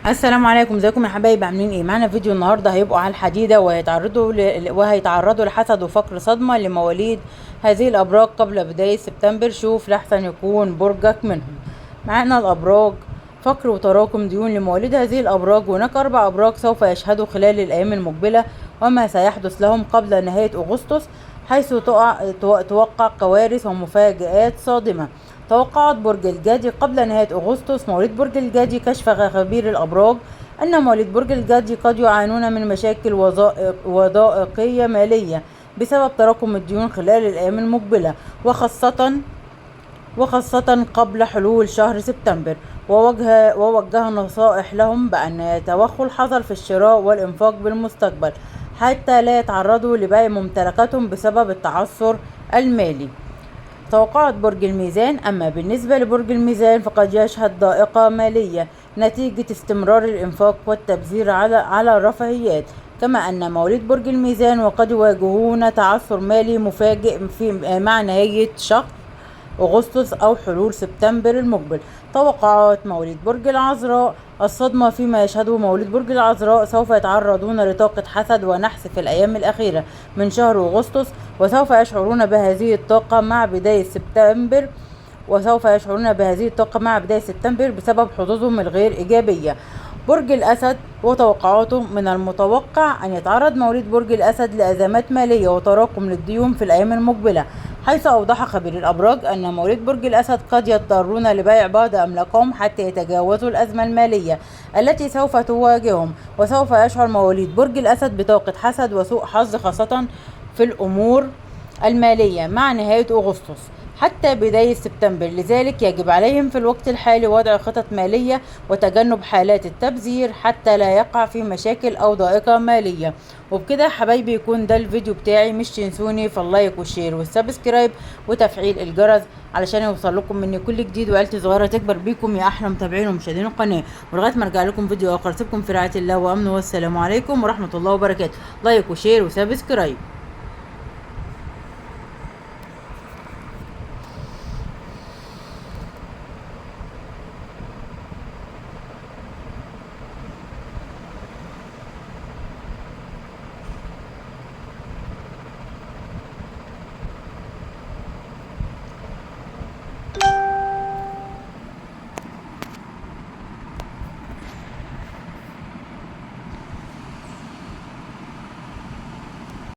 السلام عليكم، ازيكم يا حبايبي؟ عاملين ايه؟ معانا فيديو النهارده هيبقوا على الحديده وهيتعرضوا لحسد وفقر صدمه لمواليد هذه الابراج قبل بدايه سبتمبر. شوف لحسن يكون برجك منهم. معانا الابراج: فقر وتراكم ديون لمواليد هذه الابراج. هناك 4 ابراج سوف يشهدوا خلال الايام المقبله وما سيحدث لهم قبل نهايه اغسطس، حيث توقع كوارث ومفاجآت صادمه. توقعات برج الجدي قبل نهاية أغسطس. مواليد برج الجدي: كشف خبير الأبراج أن مواليد برج الجدي قد يعانون من مشاكل وظائقية مالية بسبب تراكم الديون خلال الأيام المقبلة، وخاصة قبل حلول شهر سبتمبر. ووجه نصائح لهم بأن يتوخوا الحذر في الشراء والإنفاق بالمستقبل حتى لا يتعرضوا لبيع ممتلكاتهم بسبب التعثر المالي. توقعات برج الميزان: أما بالنسبة لبرج الميزان فقد يشهد ضائقة مالية نتيجة استمرار الإنفاق والتبذير على الرفاهيات، كما أن مواليد برج الميزان وقد يواجهون تعثر مالي مفاجئ مع نهاية شهر أغسطس أو حلول سبتمبر المقبل. توقعات مواليد برج العذراء: الصدمة فيما يشهده مواليد برج العذراء. سوف يتعرضون لطاقة حسد ونحس في الأيام الأخيرة من شهر أغسطس، وسوف يشعرون بهذه الطاقة مع بداية سبتمبر بسبب حظوظهم الغير إيجابية. برج الأسد وتوقعاته: من المتوقع أن يتعرض مواليد برج الأسد لأزمات مالية وتراكم للديون في الأيام المقبلة، حيث أوضح خبير الأبراج أن مواليد برج الأسد قد يضطرون لبيع بعض أملاكهم حتى يتجاوزوا الأزمة المالية التي سوف تواجههم. وسوف يشعر مواليد برج الأسد بطاقة حسد وسوء حظ خاصة في الأمور المالية مع نهاية أغسطس حتى بداية سبتمبر، لذلك يجب عليهم في الوقت الحالي وضع خطط مالية وتجنب حالات التبذير حتى لا يقع في مشاكل أو ضائقة مالية. وبكده يا حبايبي يكون ده الفيديو بتاعي. مش تنسوني في اللايك والشير والسبسكرايب وتفعيل الجرس علشان يوصل لكم مني كل جديد، وعيلتي صغيرة تكبر بيكم يا أحلى متابعين ومشاهدين القناة. ولغاية ما أرجع لكم فيديو آخر، سيبكم في رعاية الله وأمنه، والسلام عليكم ورحمة الله وبركاته. لايك وشير وسبسكرايب.